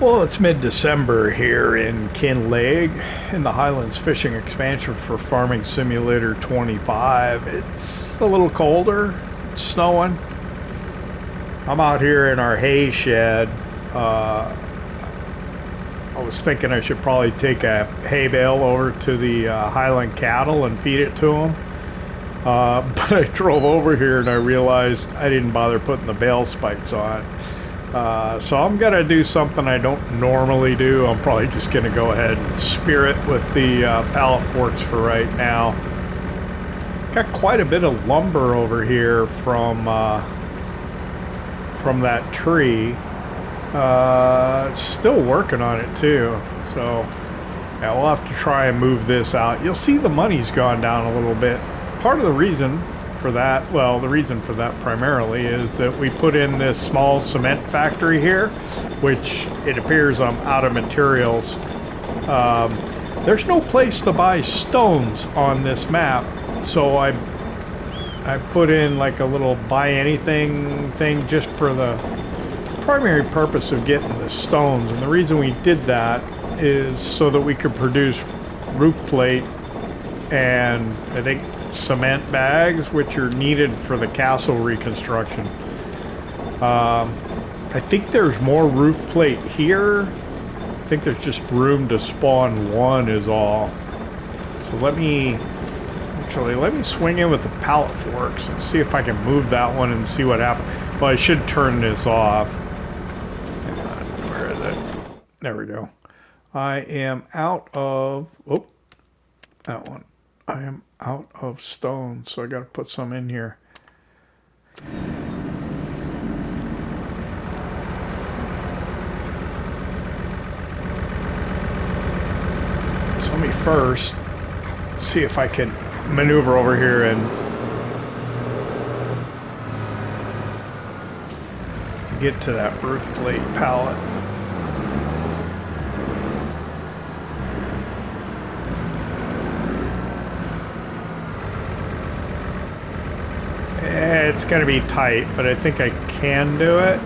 Well, it's mid-December here in Kinlaig in the Highlands fishing expansion for Farming Simulator 25. It's a little colder, it's snowing. I'm out here in our hay shed. I was thinking I should probably take a hay bale over to the Highland cattle and feed it to them. But I drove over here and I realized I didn't bother putting the bale spikes on. So I'm gonna do something I don't normally do. I'm probably just gonna go ahead and spear it with the pallet forks for right now. Got quite a bit of lumber over here from that tree. Still working on it too. So yeah, we'll have to try and move this out. You'll see the money's gone down a little bit. Part of the reason for that, well, the reason for that primarily is that we put in this small cement factory here, which it appears I'm out of materials. There's no place to buy stones on this map, so I put in like a little buy anything thing just for the primary purpose of getting the stones. And the reason we did that is so that we could produce roof plate and I think cement bags, which are needed for the castle reconstruction. I think there's more roof plate here. I think there's just room to spawn one is all. So let me swing in with the pallet forks and see if I can move that one and see what happens. Well, I should turn this off. Hang on, where is it? There we go. I am out of, oh, that one. I am out of stone, so I got to put some in here. So let me first see if I can maneuver over here and get to that roof plate pallet. It's going to be tight, but I think I can do it.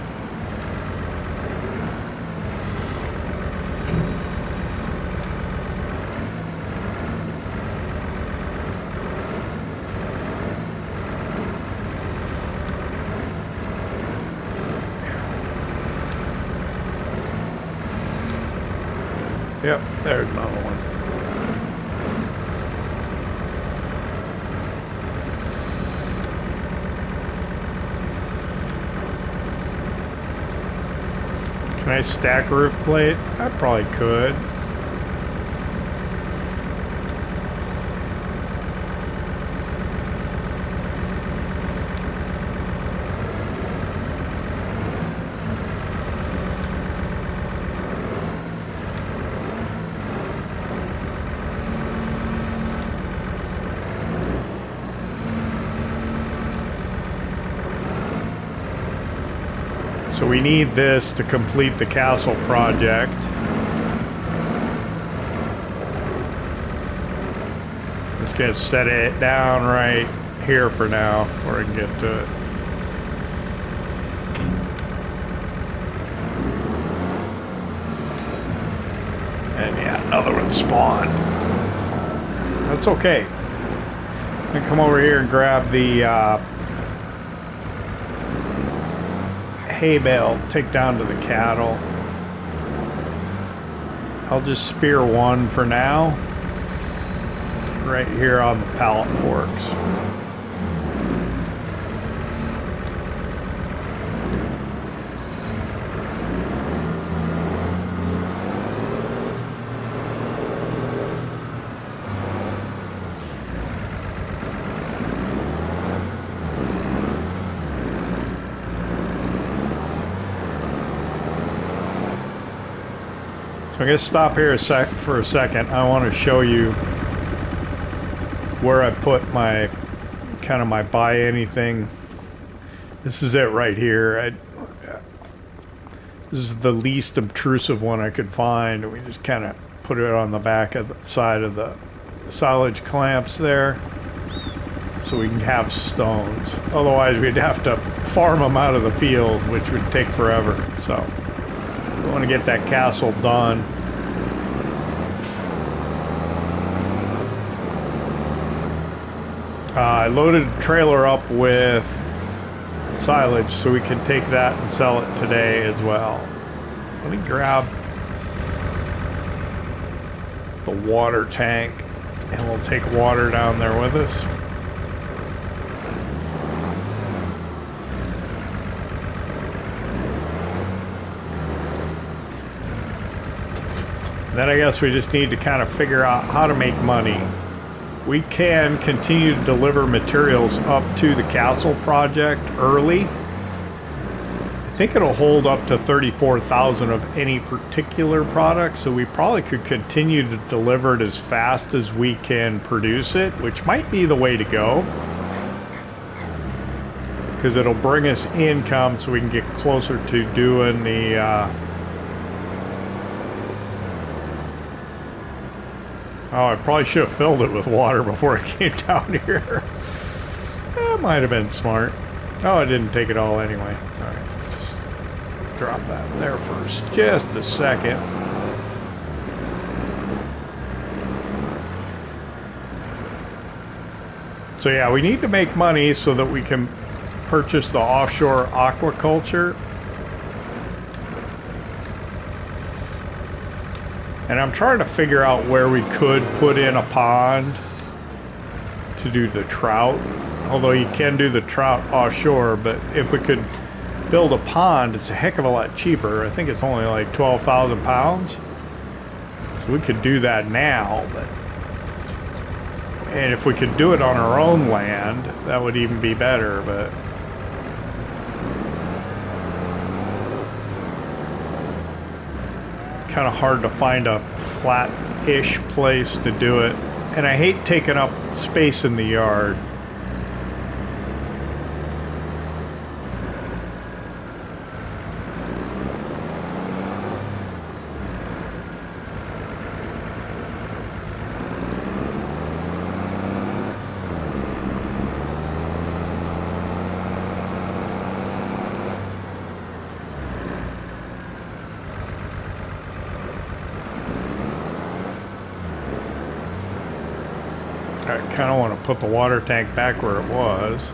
Yep, there's another one. Can I stack roof plate? I probably could. So we need this to complete the castle project. Just gonna set it down right here for now, before I can get to it. And yeah, another one spawned. That's okay. I'm gonna come over here and grab the hay bale, take down to the cattle. I'll just spear one for now, right here on the pallet forks. I'm going to stop here for a second. I want to show you where I put my kind of my buy anything. This is it right here. This is the least obtrusive one I could find. We just kind of put it on the back of the side of the silage clamps there. so we can have stones. Otherwise, we'd have to farm them out of the field, which would take forever. So we want to get that castle done. I loaded the trailer up with silage so we can take that and sell it today as well. Let me grab the water tank and we'll take water down there with us. Then I guess we just need to kind of figure out how to make money. We can continue to deliver materials up to the castle project early. I think it'll hold up to 34,000 of any particular product, so we probably could continue to deliver it as fast as we can produce it, which might be the way to go. Because it'll bring us income so we can get closer to doing the oh, I probably should have filled it with water before I came down here. That might have been smart. Oh, I didn't take it all anyway. All right, just drop that there first. Just a second. So yeah, we need to make money so that we can purchase the offshore aquaculture. And I'm trying to figure out where we could put in a pond to do the trout. Although you can do the trout offshore, but if we could build a pond, it's a heck of a lot cheaper. I think it's only like 12,000 pounds. So we could do that now, but... And if we could do it on our own land, that would even be better, but... kind of hard to find a flat-ish place to do it, and I hate taking up space in the yard. I kind of want to put the water tank back where it was.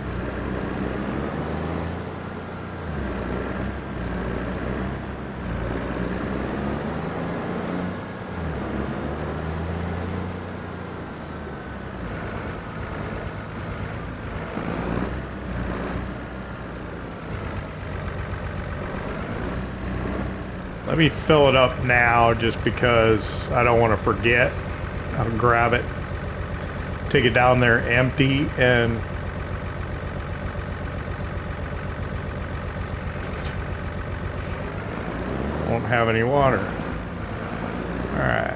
Let me fill it up now just because I don't want to forget. I'll grab it. Take it down there empty and won't have any water. All right.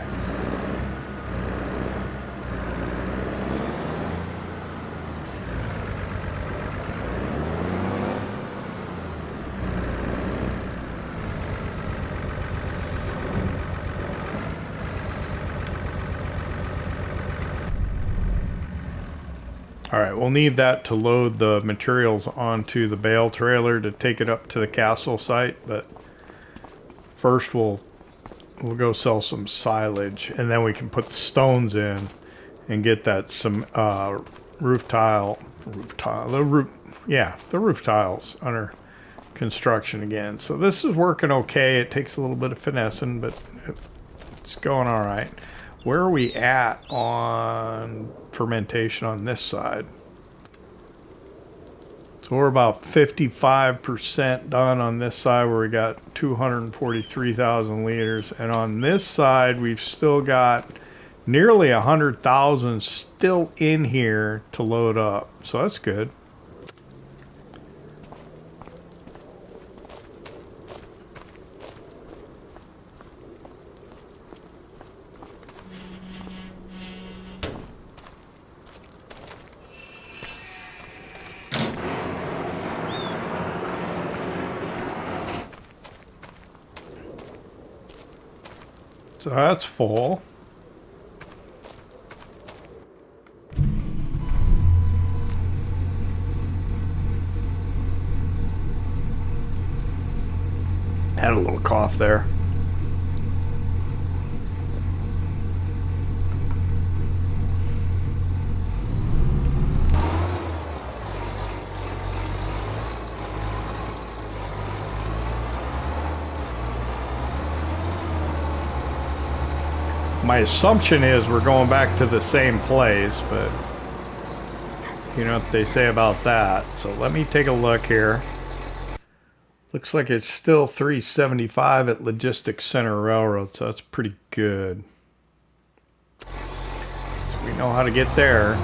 All right, we'll need that to load the materials onto the bale trailer to take it up to the castle site, but first we'll go sell some silage, and then we can put the stones in and get that some the roof tiles under construction again. So this is working okay. It takes a little bit of finessing, but it's going all right. Where are we at on fermentation on this side? So we're about 55% done on this side, where we got 243,000 liters. And on this side, we've still got nearly 100,000 still in here to load up. So that's good. So that's full. Had a little cough there. My assumption is we're going back to the same place, but you know what they say about that. So let me take a look here. Looks like it's still 375 at Logistics Center Railroad, so that's pretty good. So we know how to get there.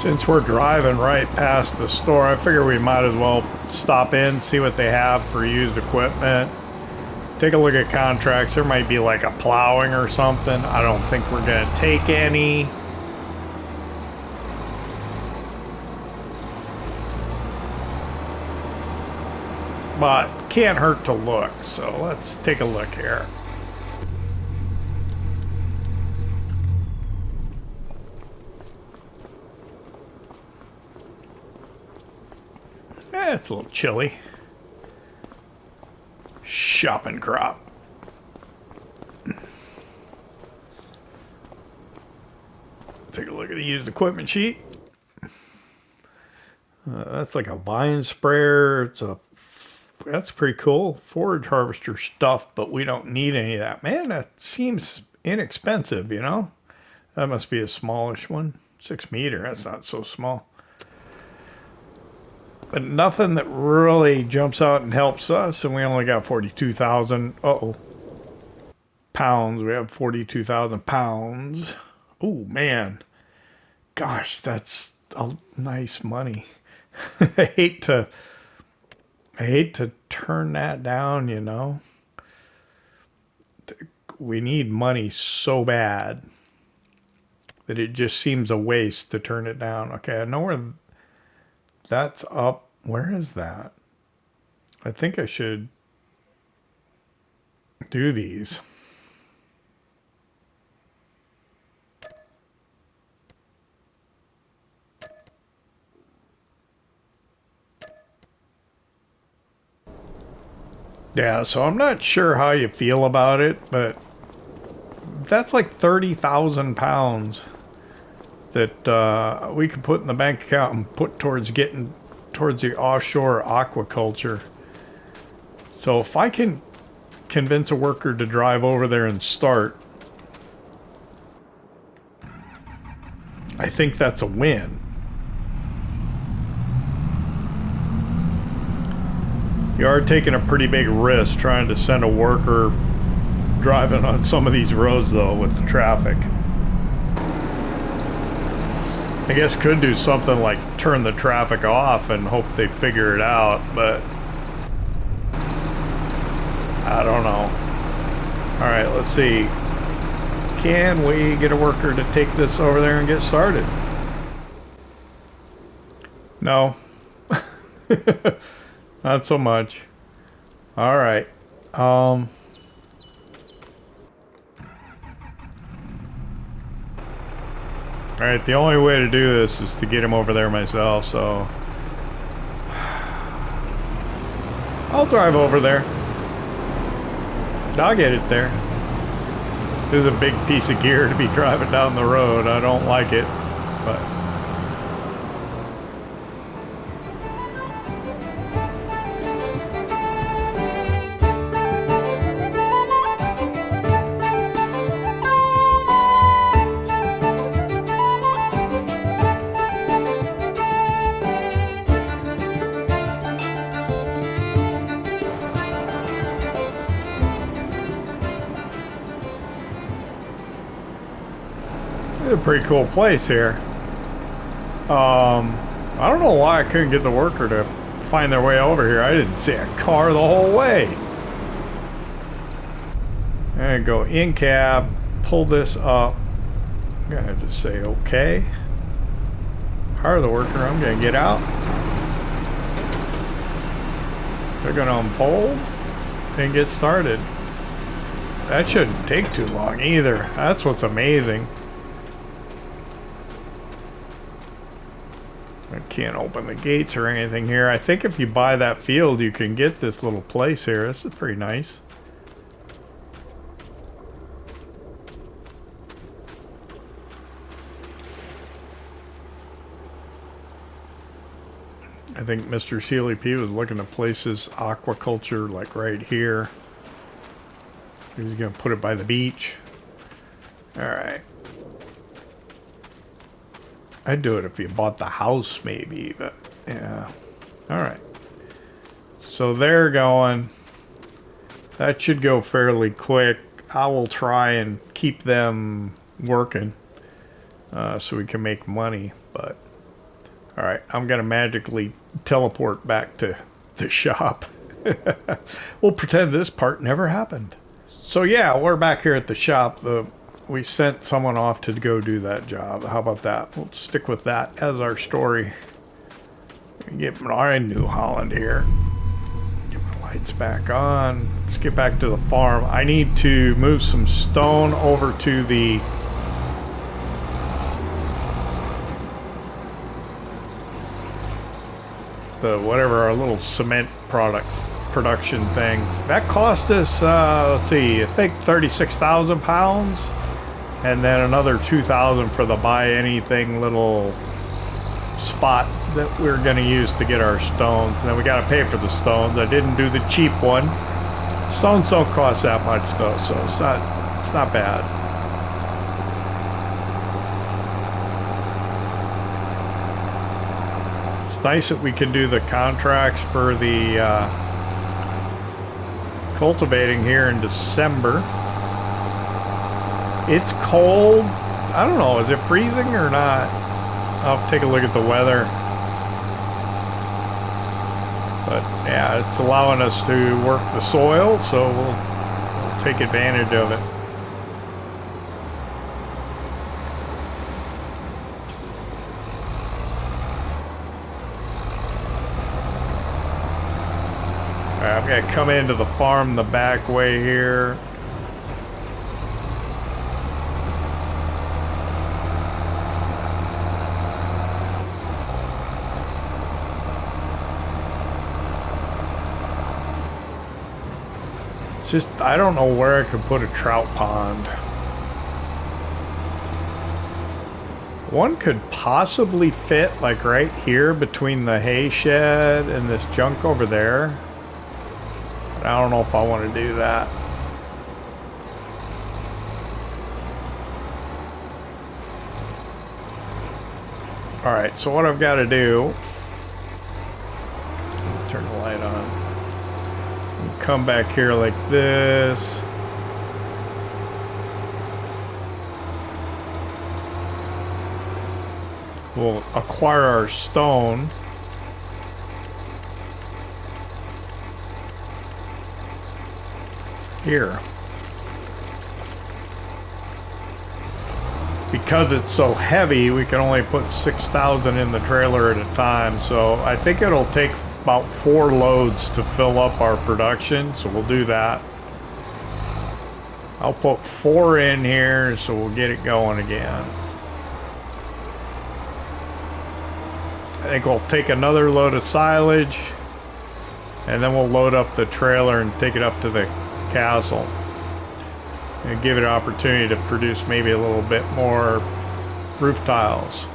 Since we're driving right past the store, I figure we might as well stop in, see what they have for used equipment. Take a look at contracts. There might be like a plowing or something. I don't think we're going to take any. But can't hurt to look, so let's take a look here. It's a little chilly. Shopping crop. Take a look at the used equipment sheet. That's like a vine sprayer. That's pretty cool. Forage harvester stuff, but we don't need any of that. Man, that seems inexpensive, you know? That must be a smallish one. 6 meter, that's not so small. But nothing that really jumps out and helps us, and we only got 42,000. Pounds. We have 42,000 pounds. Oh man, gosh, that's a nice money. I hate to turn that down, you know. We need money so bad that it just seems a waste to turn it down. Okay, I know where that's up. Where is that? I think I should do these. Yeah, so I'm not sure how you feel about it, but that's like 30,000 pounds that we could put in the bank account and put towards getting towards the offshore aquaculture. So if I can convince a worker to drive over there and start, I think that's a win. You are taking a pretty big risk trying to send a worker driving on some of these roads though with the traffic. I guess could do something like turn the traffic off and hope they figure it out, but I don't know. Alright, let's see. Can we get a worker to take this over there and get started? No. Not so much. Alright. Alright, the only way to do this is to get him over there myself, so I'll drive over there. I'll get it there. This is a big piece of gear to be driving down the road. I don't like it, but It's a pretty cool place here. I don't know why I couldn't get the worker to find their way over here. I didn't see a car the whole way. And go in cab, pull this up. I'm gonna just say okay. Hire the worker. I'm gonna get out. They're gonna unfold and get started. That shouldn't take too long either. That's what's amazing. I can't open the gates or anything here. I think if you buy that field, you can get this little place here. This is pretty nice. I think Mr. Sealy P was looking to place his aquaculture like right here. He's gonna put it by the beach. Alright. I'd do it if you bought the house maybe, but yeah. Alright. So they're going. That should go fairly quick. I will try and keep them working so we can make money, but alright, I'm gonna magically teleport back to the shop. We'll pretend this part never happened. So yeah, we're back here at the shop. We sent someone off to go do that job. How about that? We'll stick with that as our story. Get my New Holland here. Get my lights back on. Let's get back to the farm. I need to move some stone over to the whatever our little cement production thing. That cost us, let's see, I think 36,000 pounds. And then another 2,000 for the buy anything little spot that we're going to use to get our stones. And then we got to pay for the stones. I didn't do the cheap one. Stones don't cost that much though, so it's not bad. It's nice that we can do the contracts for the cultivating here in December. It's cold. I don't know, is it freezing or not? I'll take a look at the weather. But yeah, it's allowing us to work the soil, so we'll take advantage of it. Alright, I'm gonna come into the farm the back way here. Just, I don't know where I could put a trout pond. One could possibly fit like right here between the hay shed and this junk over there. But I don't know if I want to do that. Alright, so what I've got to do, turn the light on. Come back here like this. We'll acquire our stone. Here. Because it's so heavy, we can only put 6,000 in the trailer at a time, so I think it'll take about 4 loads to fill up our production, so we'll do that. I'll put 4 in here, so we'll get it going again. I think we'll take another load of silage, and then we'll load up the trailer and take it up to the castle. And give it an opportunity to produce maybe a little bit more roof tiles.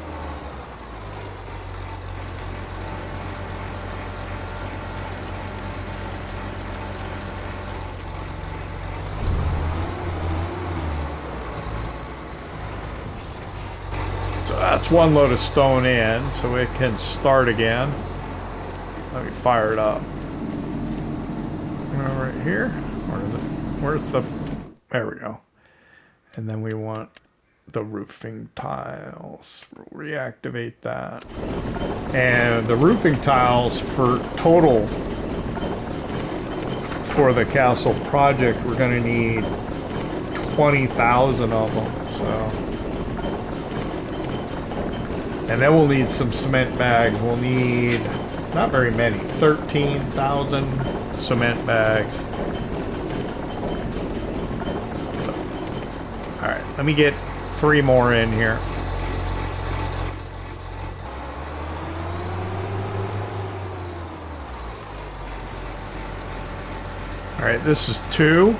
That's 1 load of stone in, so it can start again. Let me fire it up. Right here. Where is it? Where's the... There we go. And then we want the roofing tiles. We'll reactivate that. And the roofing tiles for total for the castle project, we're going to need 20,000 of them. So, and then we'll need some cement bags. We'll need not very many, 13,000 cement bags. So, all right, let me get 3 more in here. All right, this is 2.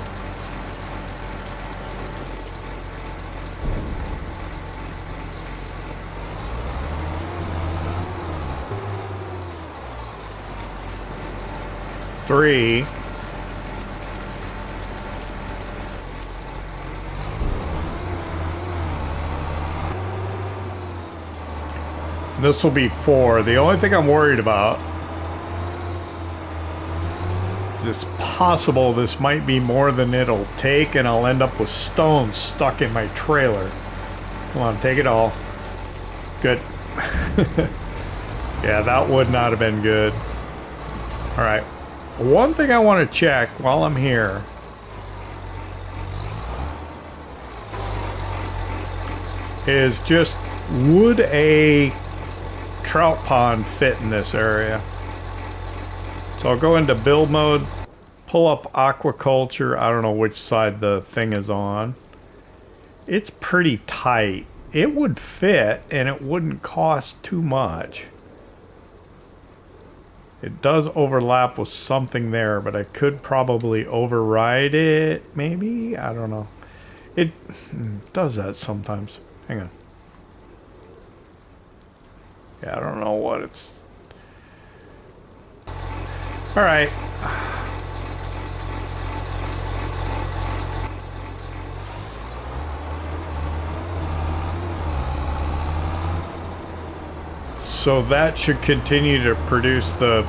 Three. This will be 4. The only thing I'm worried about is it's possible this might be more than it'll take, and I'll end up with stones stuck in my trailer. Come on, take it all. Good. Yeah, that would not have been good. All right. One thing I want to check while I'm here is just, would a trout pond fit in this area? So I'll go into build mode, pull up aquaculture. I don't know which side the thing is on. It's pretty tight. It would fit and it wouldn't cost too much. It does overlap with something there, but I could probably override it, maybe? I don't know. It does that sometimes. Hang on. Yeah, I don't know what it's... Alright. So that should continue to produce the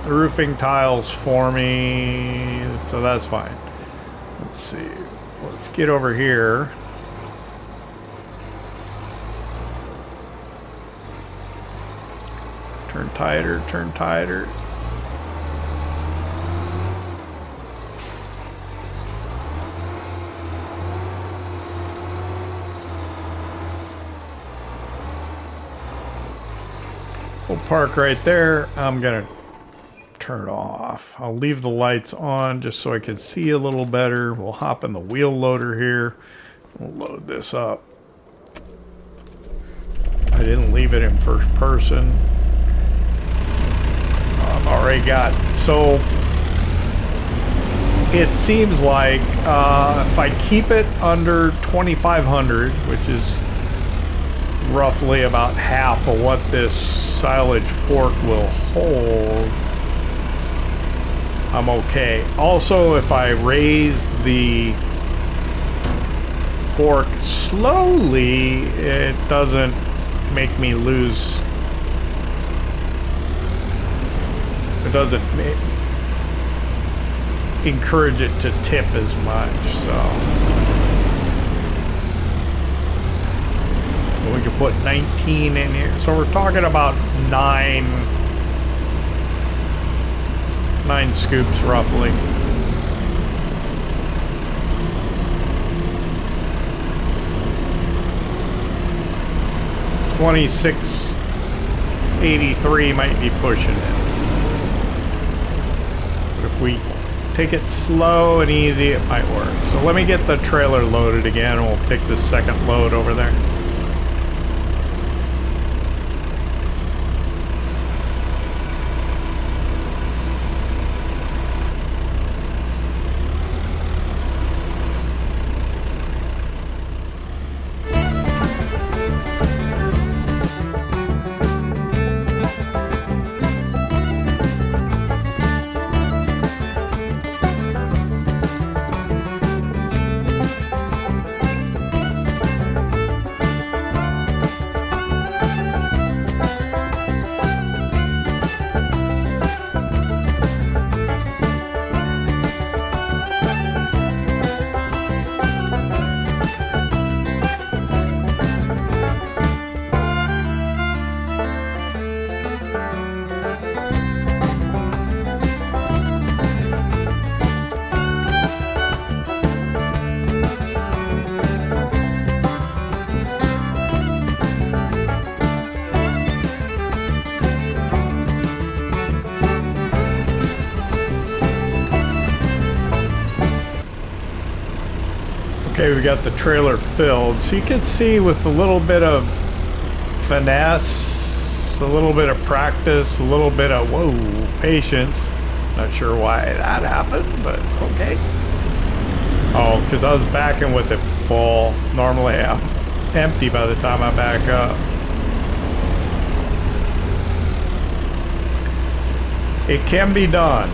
roofing tiles for me. So that's fine. Let's see. Let's get over here. Turn tighter, turn tighter. We'll park right there. I'm gonna turn it off. I'll leave the lights on just so I can see a little better. We'll hop in the wheel loader here. We'll load this up. I didn't leave it in first person. I've already got, so it seems like if I keep it under 2,500, which is roughly about half of what this silage fork will hold, I'm okay. Also, if I raise the fork slowly, it doesn't make me lose. It doesn't encourage it to tip as much, so. We can put 19 in here. So we're talking about 9 scoops roughly. $26.83 might be pushing it. But if we take it slow and easy, it might work. So let me get the trailer loaded again, and we'll take the second load over there. Okay, we got the trailer filled. So you can see with a little bit of finesse, a little bit of practice, a little bit of, whoa, patience. Not sure why that happened, but okay. Oh, because I was backing with it full. Normally I'm empty by the time I back up. It can be done.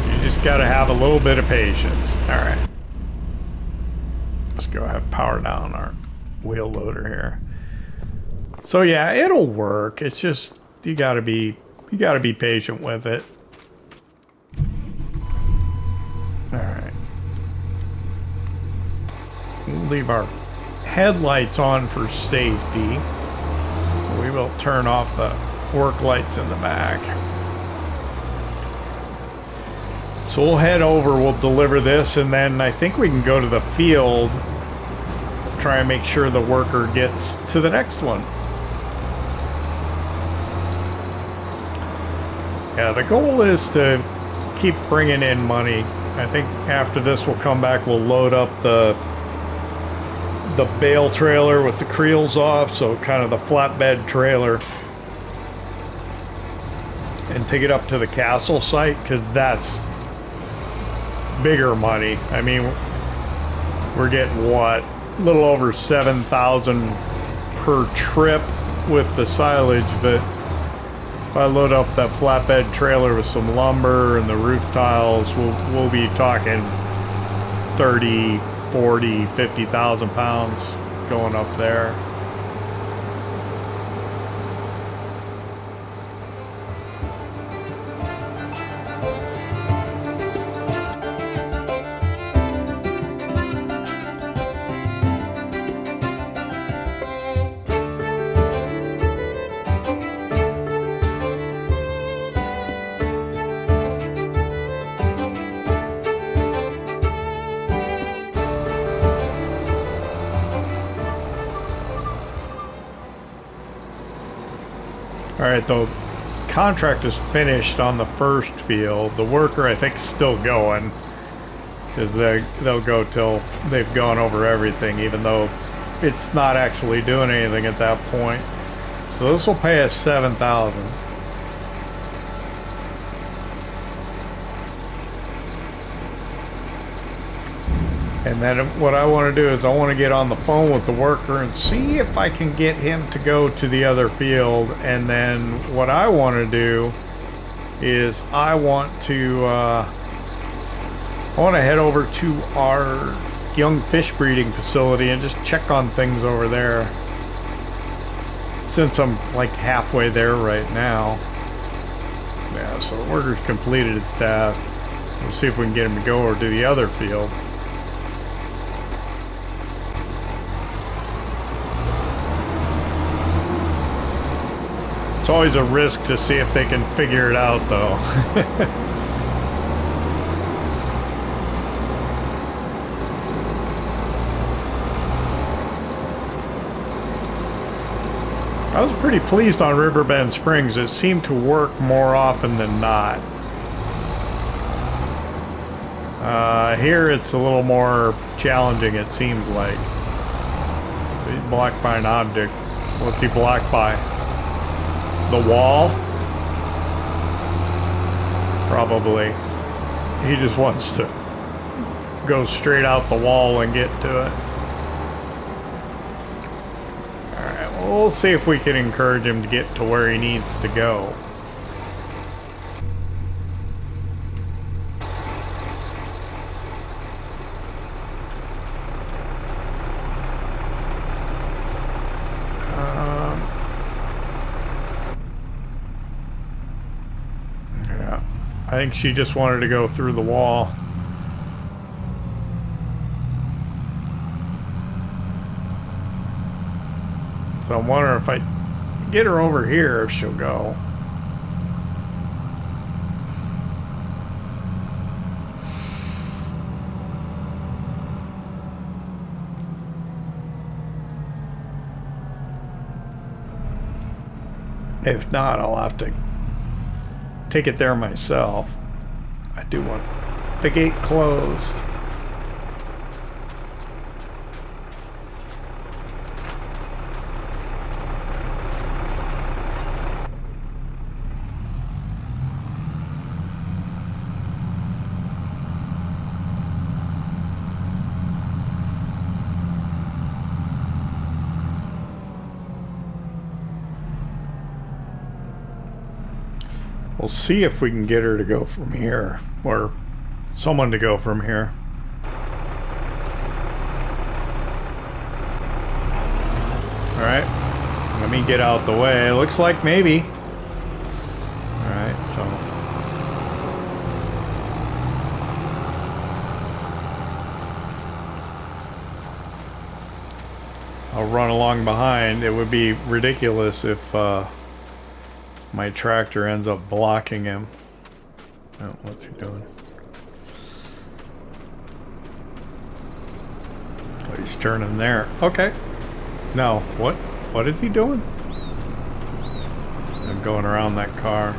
You just got to have a little bit of patience. All right. Let's go ahead and power down our wheel loader here. So yeah, it'll work. It's just you got to be patient with it. All right. We'll leave our headlights on for safety. We will turn off the work lights in the back. So we'll head over, we'll deliver this, and then I think we can go to the field, try and make sure the worker gets to the next one. Yeah, the goal is to keep bringing in money. I think after this we'll come back, we'll load up the bale trailer with the creels off, so kind of the flatbed trailer, and take it up to the castle site, because that's bigger money. I mean, we're getting what, a little over 7,000 per trip with the silage, but if I load up that flatbed trailer with some lumber and the roof tiles, we'll be talking 30, 40, 50,000 pounds going up there. All right, the contract is finished on the first field. The worker, I think, is still going, because they'll go till they've gone over everything, even though it's not actually doing anything at that point. So this will pay us 7,000. And then what I want to do is I want to get on the phone with the worker and see if I can get him to go to the other field. And then what I want to do is I want to head over to our young fish breeding facility and just check on things over there, since I'm like halfway there right now. Yeah, so the worker's completed its task. We'll see if we can get him to go over to the other field. It's always a risk to see if they can figure it out, though. I was pretty pleased on Riverbend Springs. It seemed to work more often than not. Here it's a little more challenging, it seems like. So he's blocked by an object. What's he blocked by? The wall? Probably. He just wants to go straight out the wall and get to it. Alright, well, we'll see if we can encourage him to get to where he needs to go. I think she just wanted to go through the wall. So I'm wondering if I get her over here, if she'll go. If not, I'll have to take it there myself. I do want the gate closed. We'll see if we can get her to go from here, or someone to go from here. Alright, let me get out the way. It looks like maybe. Alright, so. I'll run along behind. It would be ridiculous if my tractor ends up blocking him. Oh, what's he doing? Oh, he's turning there. Okay. No, what is he doing? I'm going around that car.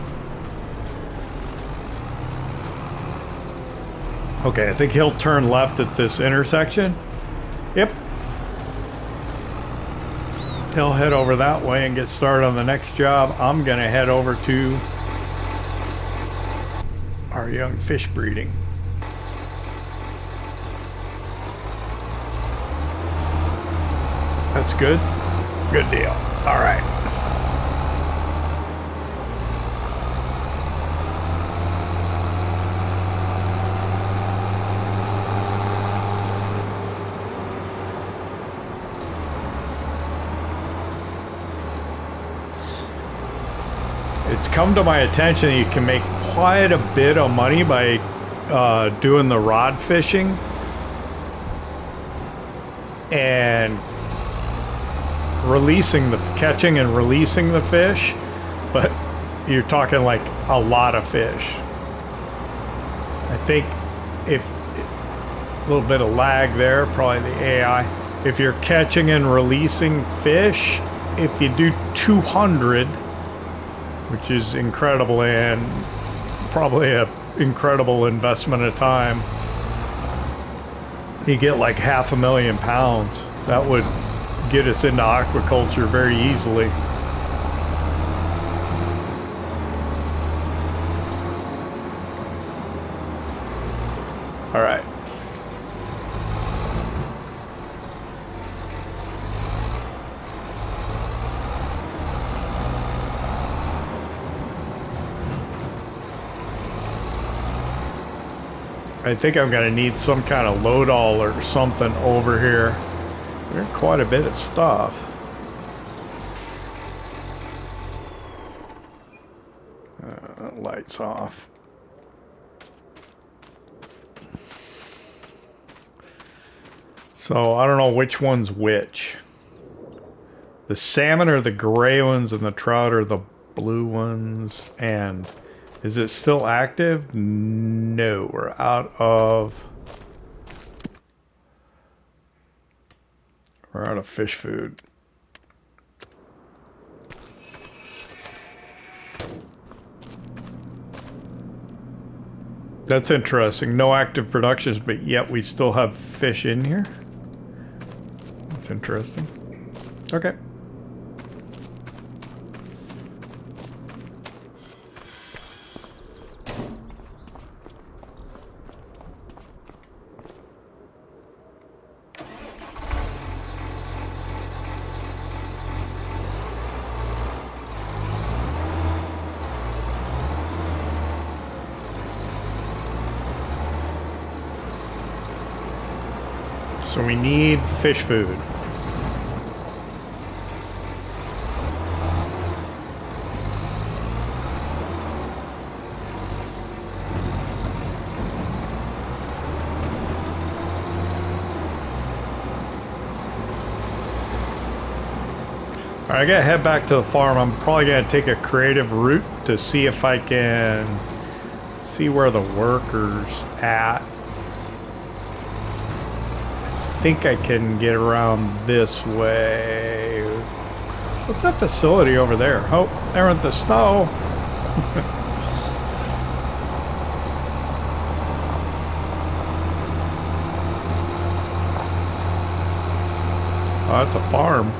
Okay, I think he'll turn left at this intersection. Yep. He'll head over that way and get started on the next job. I'm gonna head over to our young fish breeding. That's good. Good deal. All right. It's come to my attention you can make quite a bit of money by doing the rod fishing and catching and releasing the fish, but you're talking like a lot of fish. I think if a little bit of lag there, probably the AI. If you're catching and releasing fish, if you do 200, which is incredible and probably a incredible investment of time, you get like 500,000 pounds. That would get us into aquaculture very easily. All right. I think I'm gonna need some kind of load all or something over here. There's quite a bit of stuff. Lights off. So I don't know which one's which. The salmon are the gray ones and the trout are the blue ones. And is it still active? No, we're out of fish food. That's interesting. No active productions, but yet we still have fish in here. That's interesting. Okay. So we need fish food. All right, I gotta head back to the farm. I'm probably gonna take a creative route to see if I can see where the workers at. I think I can get around this way. What's that facility over there? Oh, there went the snow. Oh, that's a farm.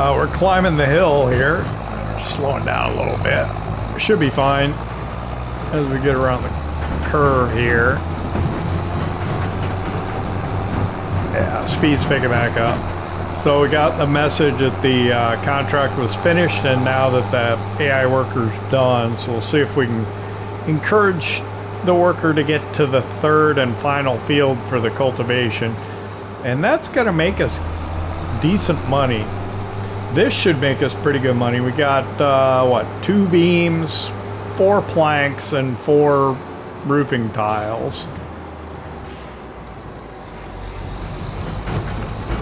We're climbing the hill here. Slowing down a little bit. We should be fine as we get around the curve here. Yeah, speed's picking back up. So we got the message that the contract was finished, and now that the AI worker's done, so we'll see if we can encourage the worker to get to the third and final field for the cultivation. And that's going to make us decent money. This should make us pretty good money. We got, what, 2 beams, 4 planks, and 4 roofing tiles.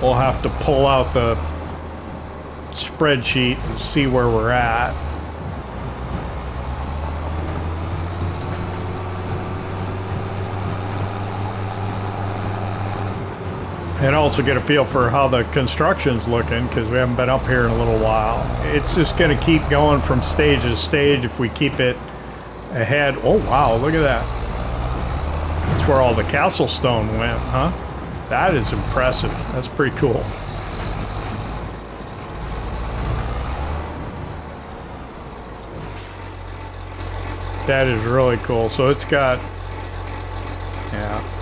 We'll have to pull out the spreadsheet and see where we're at. And also get a feel for how the construction's looking, because we haven't been up here in a little while. It's just going to keep going from stage to stage if we keep it ahead. Oh wow, look at that. That's where all the castle stone went, huh? That is impressive. That's pretty cool. That is really cool. So it's got, yeah.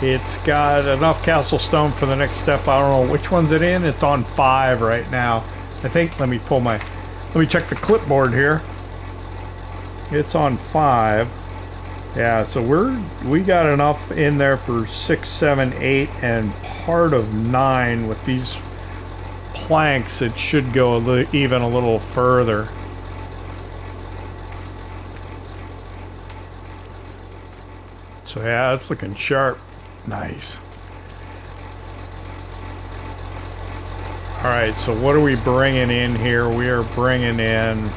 It's got enough castle stone for the next step. I don't know which one's it in. It's on 5 right now. I think, let me check the clipboard here. It's on 5. Yeah, so we got enough in there for 6, 7, 8, and part of 9 with these planks. It should go even a little further. So yeah, it's looking sharp. Nice. All right, so what are we bringing in here? We are bringing in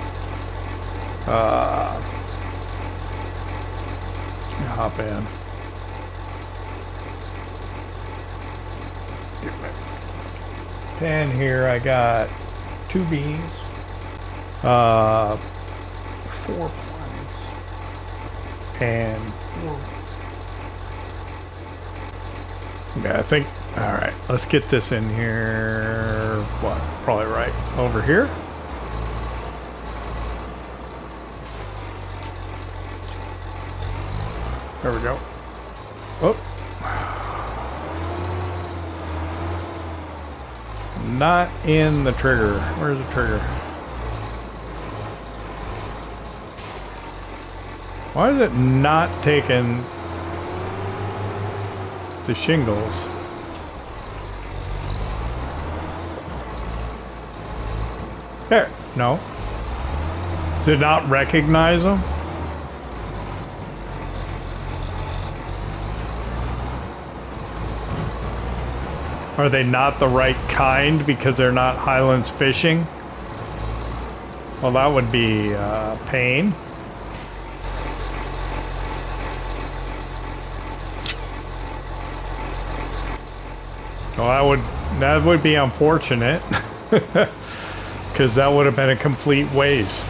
hop in. pen here. I got 2 bees, 4 planks, and 4. Okay, I think. All right, let's get this in here. What? Probably right over here. There we go. Oh. Not in the trigger. Where's the trigger? Why is it not taking the shingles? There. No. Does it not recognize them? Are they not the right kind because they're not Highlands fishing? Well, that would be pain. Well, that would be unfortunate because that would have been a complete waste.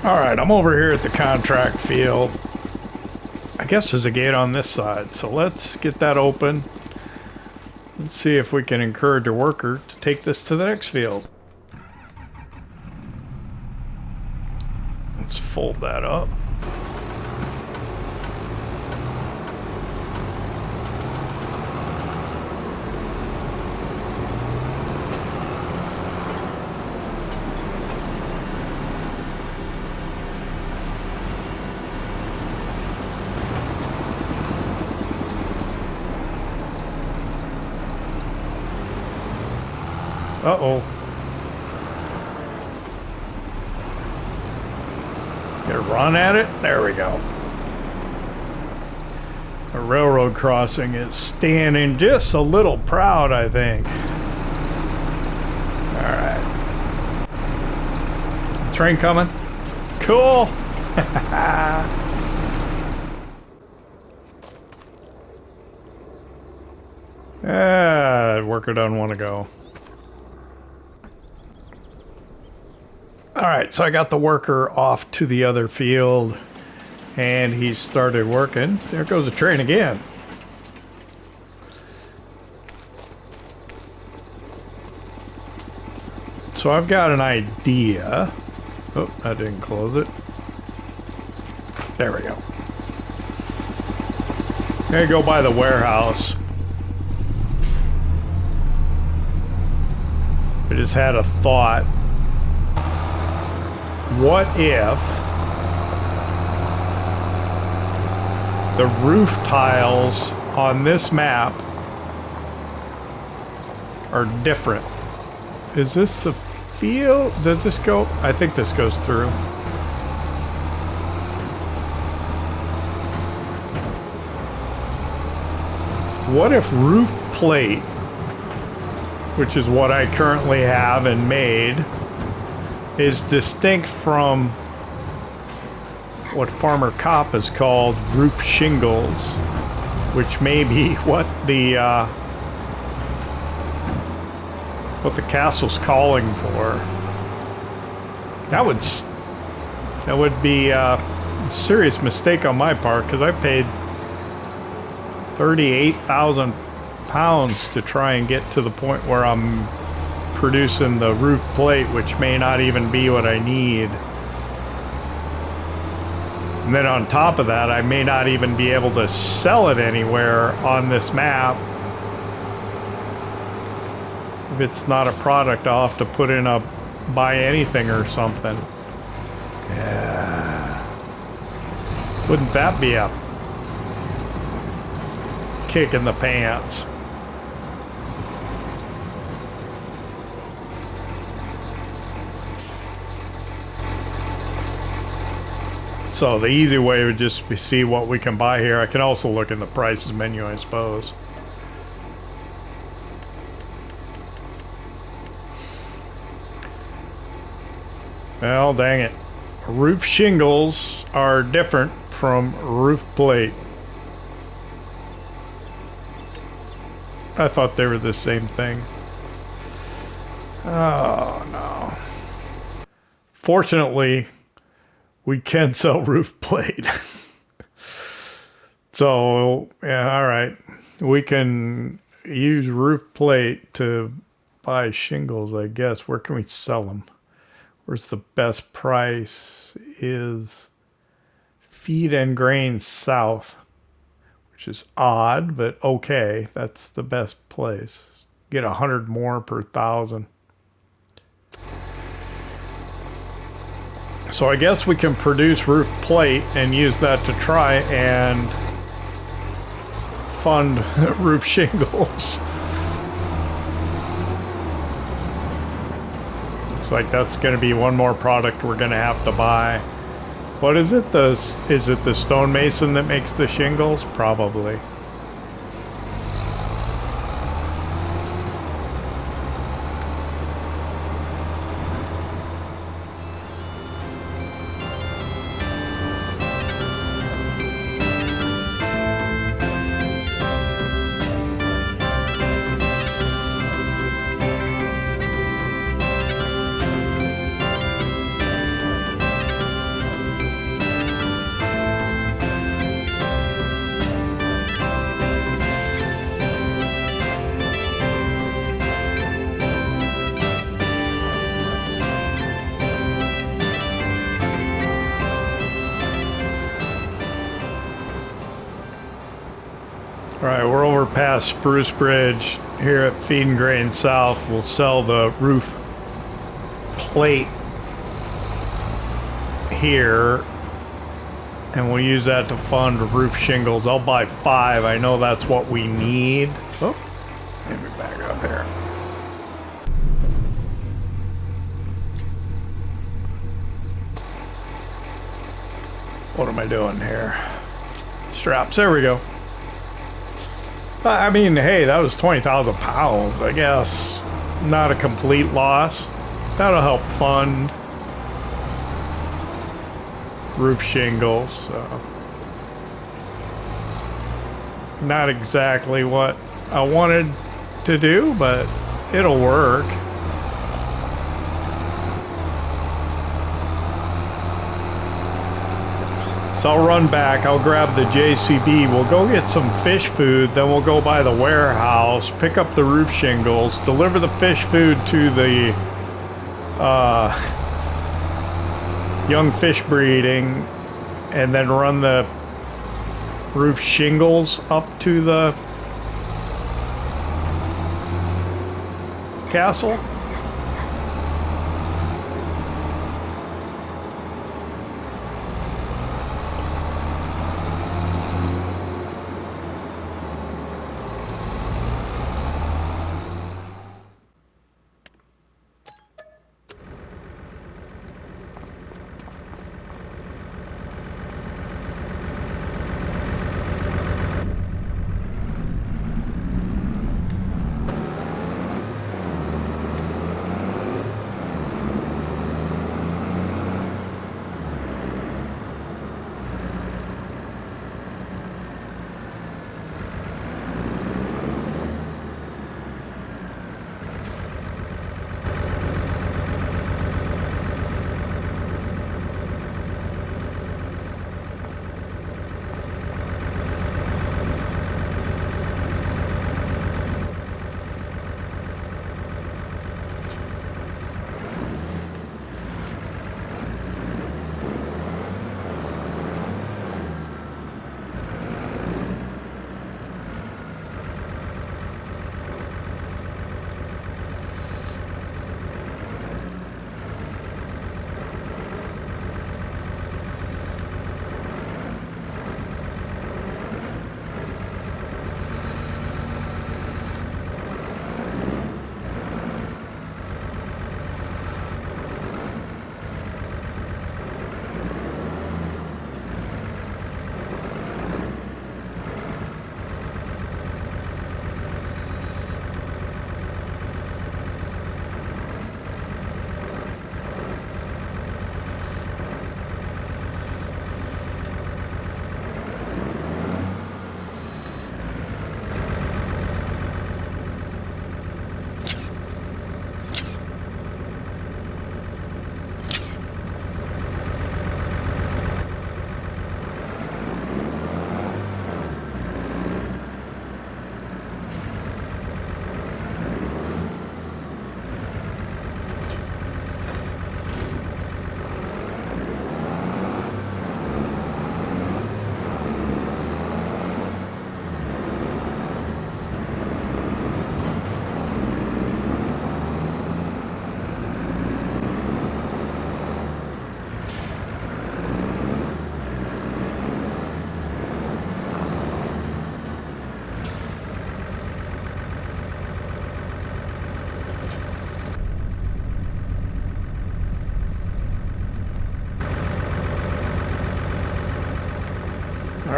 Alright, I'm over here at the contract field. I guess there's a gate on this side, so let's get that open. Let's see if we can encourage a worker to take this to the next field. Let's fold that up. Uh-oh. Get a run at it. There we go. The railroad crossing is standing just a little proud, I think. All right. Train coming. Cool. Worker doesn't want to go. Alright, so I got the worker off to the other field and he started working. There goes the train again. So I've got an idea. Oh, I didn't close it. There we go. Gonna go by the warehouse. I just had a thought. What if the roof tiles on this map are different? Is this the field? Does this go? I think this goes through. What if roof plate, which is what I currently have and made, is distinct from what Farmer Cop has called roof shingles, which may be what the castle's calling for. That would be a serious mistake on my part, because I paid 38,000 pounds to try and get to the point where I'm producing the roof plate, which may not even be what I need. And then on top of that, I may not even be able to sell it anywhere on this map. If it's not a product, I'll have to put in a buy anything or something. Yeah. Wouldn't that be a kick in the pants? So the easy way would just be see what we can buy here. I can also look in the prices menu, I suppose. Well, dang it. Roof shingles are different from roof plate. I thought they were the same thing. Oh, no. Fortunately, we can sell roof plate. So, yeah, all right. We can use roof plate to buy shingles, I guess. Where can we sell them? Where's the best price? Is feed and grain south, which is odd, but okay. That's the best place. Get 100 more per 1,000. So I guess we can produce roof plate and use that to try and fund roof shingles. Looks like that's going to be one more product we're going to have to buy. What is it? Is it the stonemason that makes the shingles? Probably. Alright, we're over past Spruce Bridge here at Feed and Grain South. We'll sell the roof plate here, and we'll use that to fund roof shingles. I'll buy 5. I know that's what we need. Oh, let me back up here. What am I doing here? Straps, there we go. I mean, hey, that was 20,000 pounds, I guess. Not a complete loss. That'll help fund roof shingles. So. Not exactly what I wanted to do, but it'll work. So I'll run back, I'll grab the JCB, we'll go get some fish food, then we'll go by the warehouse, pick up the roof shingles, deliver the fish food to the young fish breeding, and then run the roof shingles up to the castle.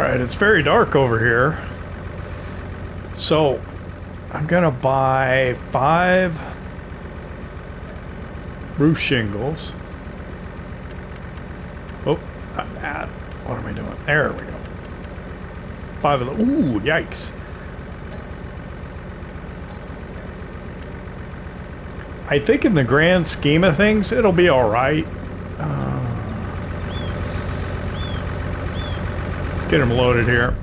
Alright, it's very dark over here. So, I'm gonna buy 5 roof shingles. Oh, not that. What am I doing? There we go. 5 of them. Ooh, yikes. I think in the grand scheme of things, it'll be alright. Let's get them loaded here.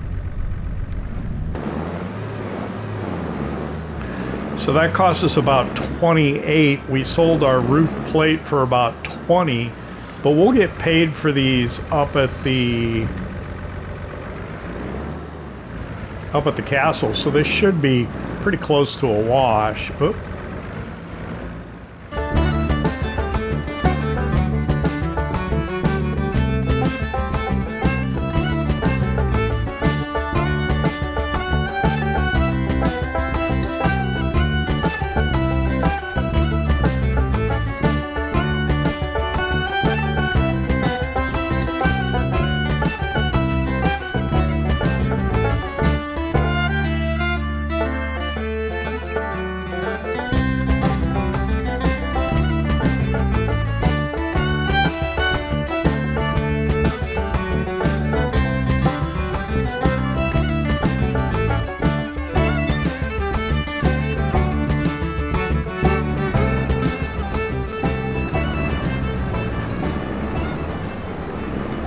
So that cost us about 28. We sold our roof plate for about 20, but we'll get paid for these up at the castle. So this should be pretty close to a wash. Oop.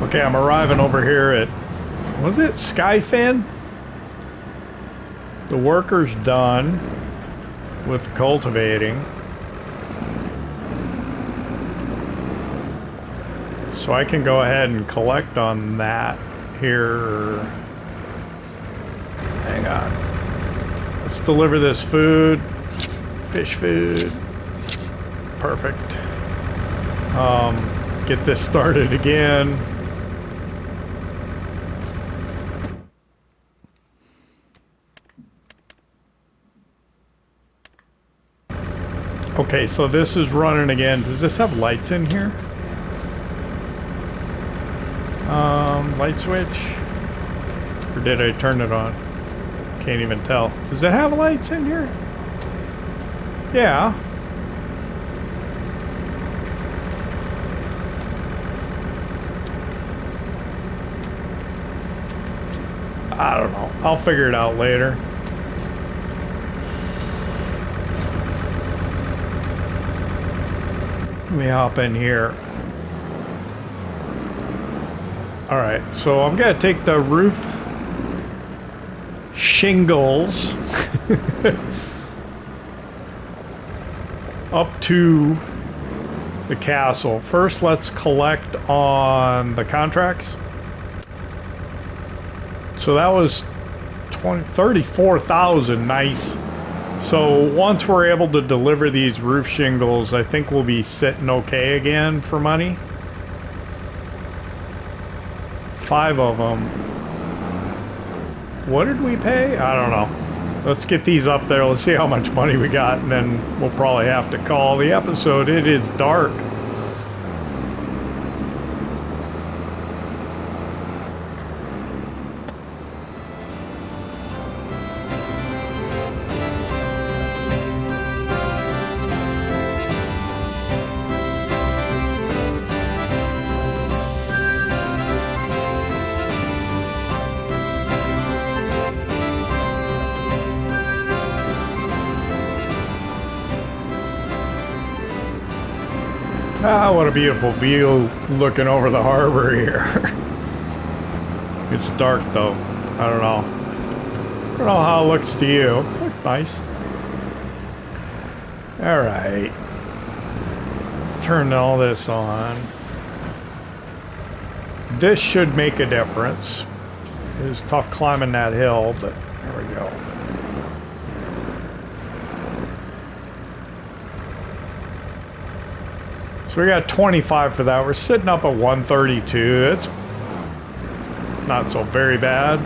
Okay, I'm arriving over here at, was it Skyfin? The worker's done with cultivating. So I can go ahead and collect on that here. Hang on. Let's deliver this food. Fish food. Perfect. Get this started again. Okay, so this is running again. Does this have lights in here? Light switch? Or did I turn it on? Can't even tell. Does it have lights in here? Yeah. I don't know. I'll figure it out later. Let me hop in here. Alright, so I'm gonna take the roof shingles up to the castle. First, let's collect on the contracts. So that was 34,000, nice. So once we're able to deliver these roof shingles, I think we'll be sitting okay again for money. 5 of them. What did we pay? I don't know. Let's get these up there. Let's see how much money we got, and then we'll probably have to call the episode. It is dark. Ah, what a beautiful view looking over the harbor here. It's dark though. I don't know. I don't know how it looks to you. It looks nice. Alright. Turn all this on. This should make a difference. It was tough climbing that hill, but there we go. So we got 25 for that. We're sitting up at 132. It's not so very bad.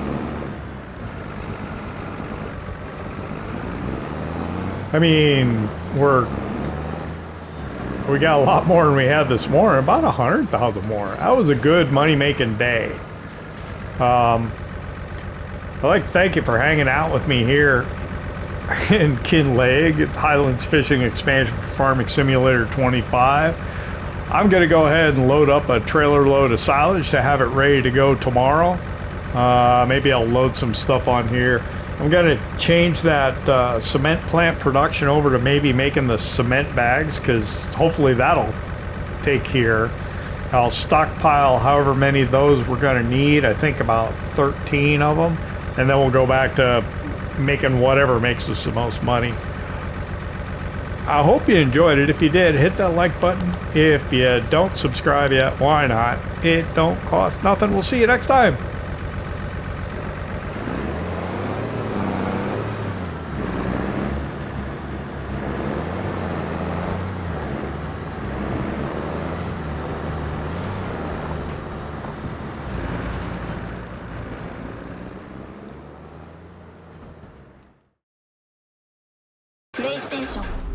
I mean, we got a lot more than we had this morning. About 100,000 more. That was a good money-making day. I'd like to thank you for hanging out with me here in Kinlaig at Highlands Fishing Expansion for Farming Simulator 25. I'm going to go ahead and load up a trailer load of silage to have it ready to go tomorrow. Maybe I'll load some stuff on here. I'm going to change that cement plant production over to maybe making the cement bags, because hopefully that'll take care. I'll stockpile however many of those we're going to need. I think about 13 of them. And then we'll go back to making whatever makes us the most money. I hope you enjoyed it. If you did, hit that like button. If you don't subscribe yet, why not? It don't cost nothing. We'll see you next time. PlayStation